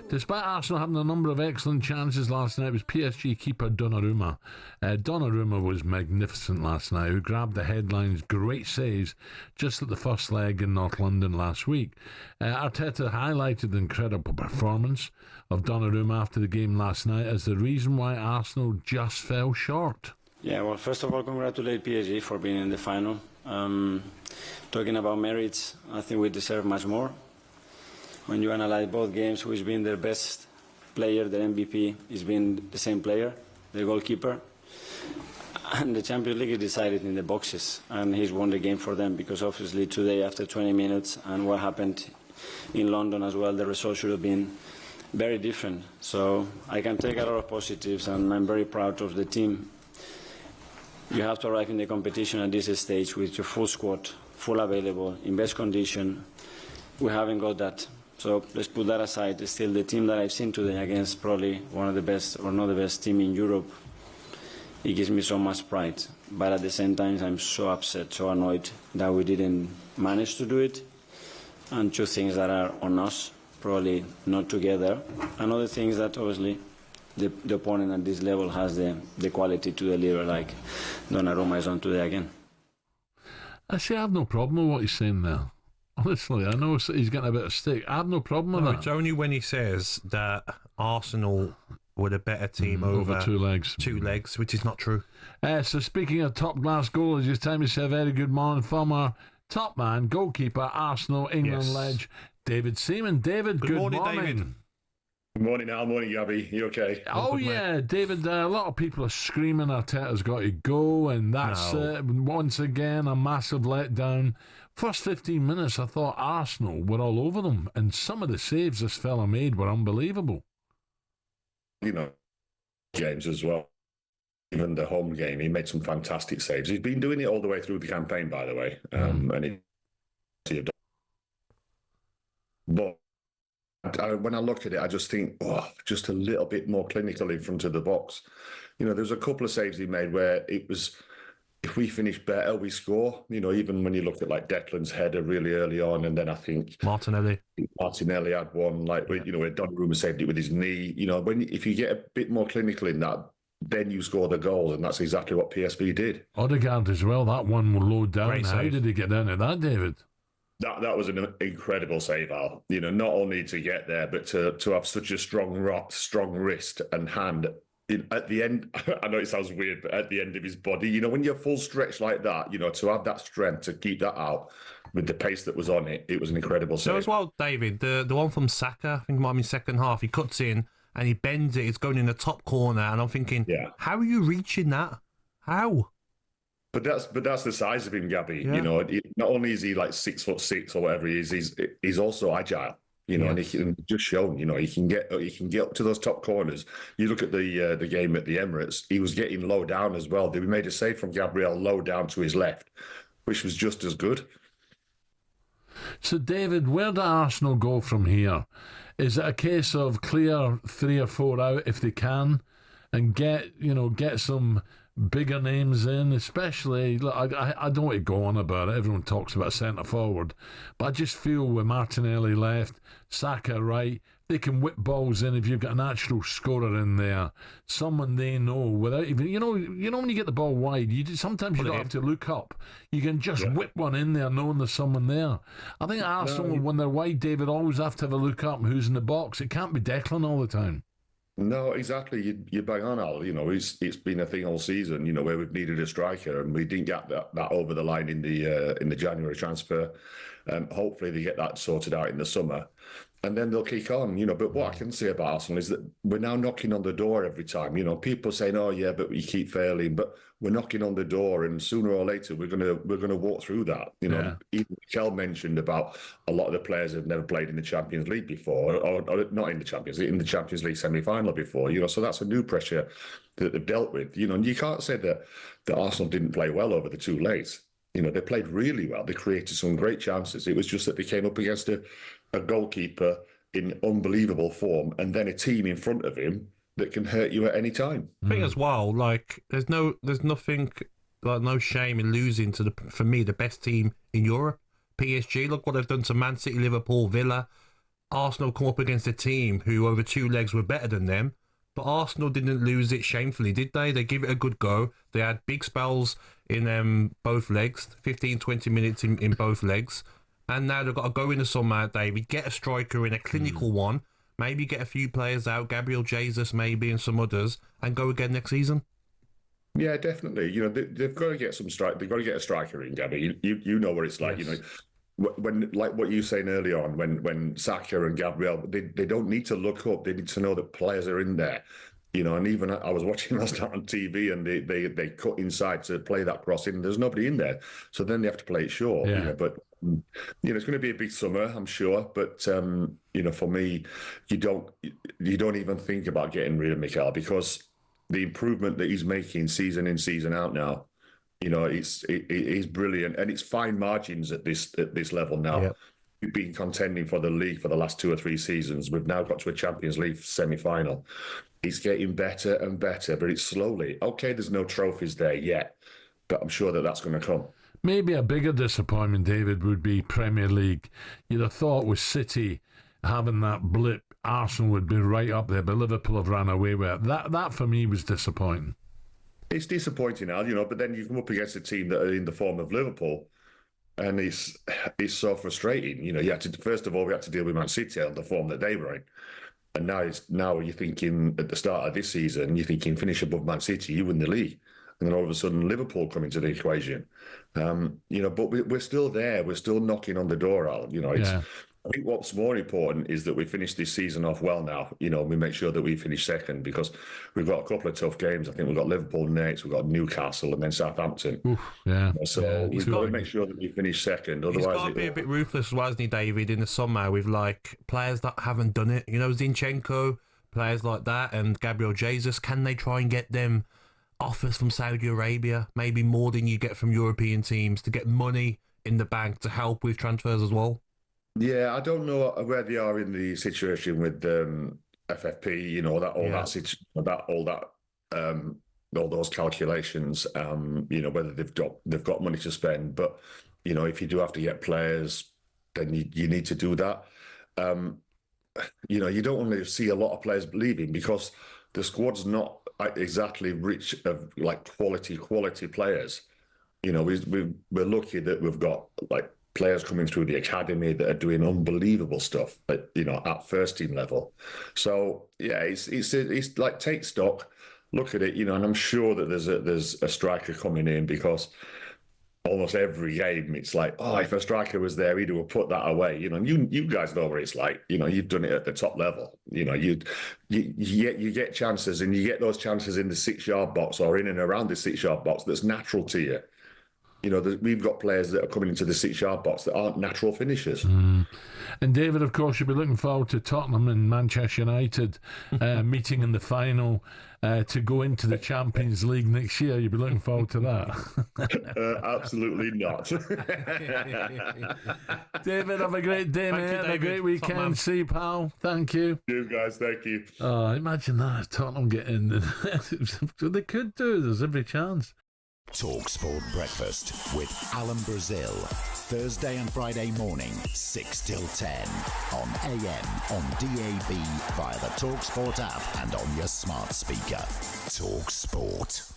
Despite Arsenal having a number of excellent chances last night, it was PSG keeper Donnarumma. Donnarumma was magnificent last night, who grabbed the headlines, great saves, just at the first leg in North London last week. Arteta highlighted the incredible performance of Donnarumma after the game last night as the reason why Arsenal just fell short. Yeah, well, first of all, congratulate PSG for being in the final. Talking about merits, I think we deserve much more. When you analyze both games, who's been their best player, their MVP, has been the same player, the goalkeeper. And the Champions League is decided in the boxes, and he's won the game for them, because obviously today, after 20 minutes, and what happened in London as well, the result should have been very different. So I can take a lot of positives, and I'm very proud of the team. You have to arrive in the competition at this stage with your full squad, full available, in best condition. We haven't got that. So let's put that aside. Still, the team that I've seen today against probably one of the best, or not the best team in Europe, it gives me so much pride. But at the same time, I'm so upset, so annoyed that we didn't manage to do it. And two things that are on us, probably not together. And other things that obviously the opponent at this level has the quality to deliver, like Donnarumma is on today again. I have no problem with what he's saying there. Honestly, I know he's getting a bit of stick. I have no problem with that. It's only when he says that Arsenal were the better team over two legs. Two legs, which is not true. So speaking of top-class goals, it's time to say a very good morning from our top man, goalkeeper, Arsenal, England ledge, David Seaman. David, good morning. David. Good morning, Al. Morning, Gabby. You okay? Oh, yeah, David, a lot of people are screaming Arteta's got to go, and that's once again a massive letdown. First 15 minutes, I thought Arsenal were all over them, and some of the saves this fella made were unbelievable. You know, James as well. Even the home game, he made some fantastic saves. He's been doing it all the way through the campaign, by the way. But when I look at it, I just think, just a little bit more clinical in front of the box. You know, there's a couple of saves he made where it was, if we finish better, we score. You know, even when you look at like Declan's header really early on, and then I think Martinelli had one, like, where Donnarumma saved it with his knee. You know, if you get a bit more clinical in that, then you score the goals, and that's exactly what PSV did. Odegaard as well, that one will low down. How did he get down to that, David? That was an incredible save, Al. You know, not only to get there, but to have such a strong wrist and hand at the end. I know it sounds weird, but at the end of his body, you know, when you're full stretch like that, you know, to have that strength to keep that out with the pace that was on it, it was an incredible save. So as well, David, the one from Saka, I think it might be second half, he cuts in and he bends it, it's going in the top corner, and I'm thinking, how are you reaching that? How? But that's the size of him, Gabby. Yeah. You know, not only is he like 6'6" or whatever he is, he's also agile. You know, and he can just shown. You know, he can get up to those top corners. You look at the game at the Emirates; he was getting low down as well. They made a save from Gabriel low down to his left, which was just as good. So, David, where do Arsenal go from here? Is it a case of clear 3 or 4 out if they can, and get some bigger names in, especially, look, I don't want to go on about it, everyone talks about centre forward, but I just feel with Martinelli left, Saka right, they can whip balls in if you've got a natural scorer in there, someone they know without even, you know when you get the ball wide, sometimes you don't have to look up, you can just whip one in there knowing there's someone there. I think Arsenal, when they're wide, David, always have to have a look up and who's in the box. It can't be Declan all the time. No, exactly. You bang on, Al. You know, it's been a thing all season. You know, where we've needed a striker, and we didn't get that over the line in the January transfer. Hopefully, they get that sorted out in the summer, and then they'll kick on. You know, but what I can say about Arsenal is that we're now knocking on the door every time. You know, people saying, "Oh, yeah, but we keep failing," but we're knocking on the door, and sooner or later we're gonna walk through that. You know, even Mikel mentioned about a lot of the players have never played in the Champions League before, or not in the Champions League, in the Champions League semi-final before. You know, so that's a new pressure that they've dealt with. You know, and you can't say that Arsenal didn't play well over the 2 legs. You know, they played really well. They created some great chances. It was just that they came up against a goalkeeper in unbelievable form, and then a team in front of him that can hurt you at any time. I think as well, like there's nothing, like no shame in losing to for me the best team in Europe, PSG. Look what they've done to Man City, Liverpool, Villa. Arsenal come up against a team who over 2 legs were better than them, but Arsenal didn't lose it shamefully, did they? They gave it a good go. They had big spells in both legs, 15, 20 minutes in both legs. And now they've got to go in the summer, David, get a striker in, a clinical one, maybe get a few players out, Gabriel Jesus maybe and some others, and go again next season. Yeah, definitely. You know, they've got to get some strike. They've got to get a striker in, Gabby. You know what it's like. Yes. You know, when like what you were saying earlier on, when Saka and Gabriel, they don't need to look up. They need to know that players are in there. You know, and even I was watching last night on TV, and they cut inside to play that cross in. There's nobody in there, so then they have to play it short. Yeah. You know, but you know, it's going to be a big summer, I'm sure. But you know, for me, you don't even think about getting rid of Mikel, because the improvement that he's making season in, season out now, you know, it's brilliant, and it's fine margins at this level now. Yep. We've been contending for the league for the last 2 or 3 seasons. We've now got to a Champions League semi-final. It's getting better and better, but it's slowly. Okay, there's no trophies there yet, but I'm sure that that's going to come. Maybe a bigger disappointment, David, would be Premier League. You'd have thought with City having that blip, Arsenal would be right up there, but Liverpool have ran away with it. That for me was disappointing. It's disappointing, Al, you know, but then you come up against a team that are in the form of Liverpool, and it's so frustrating. You know, you had to, first of all, we had to deal with Man City on the form that they were in. And now you're thinking at the start of this season, you're thinking finish above Man City, you win the league. And then all of a sudden Liverpool come into the equation. You know, but we're still there. We're still knocking on the door, Al. You know, I think what's more important is that we finish this season off well now. You know, we make sure that we finish second, because we've got a couple of tough games. I think we've got Liverpool next, we've got Newcastle, and then Southampton. Oof, yeah. So we've got to make sure that we finish second. Otherwise, he's got to be a bit ruthless, wasn't he, David, in the summer with like players that haven't done it. You know, Zinchenko, players like that, and Gabriel Jesus. Can they try and get them offers from Saudi Arabia, maybe more than you get from European teams, to get money in the bank to help with transfers as well? Yeah, I don't know where they are in the situation with FFP. You know, all those calculations. You know, whether they've got money to spend, but you know, if you do have to get players, then you need to do that. You know, you don't want to see a lot of players leaving, because the squad's not exactly rich of like quality players. You know, we're lucky that we've got like players coming through the academy that are doing unbelievable stuff at, you know, at first team level. So yeah, it's like, take stock, look at it, you know, and I'm sure that there's a striker coming in, because almost every game it's like, oh, if a striker was there, he'd have put that away. You know, and you guys know what it's like. You know, you've done it at the top level. You know, you get chances, and you get those chances in the 6-yard box or in and around the 6-yard box that's natural to you. You know, we've got players that are coming into the 6-yard box that aren't natural finishers. And David, of course, you'll be looking forward to Tottenham and Manchester United meeting in the final to go into the Champions League next year. You'll be looking forward to that. Absolutely not. David, have a great day, mate. Have a great weekend. See you, pal. Thank you. You guys, thank you. Oh, imagine that, Tottenham getting. They could do. There's every chance. talkSPORT Breakfast with Alan Brazil. Thursday and Friday morning, 6 till 10. On AM, on DAB, via the talkSPORT app and on your smart speaker. talkSPORT.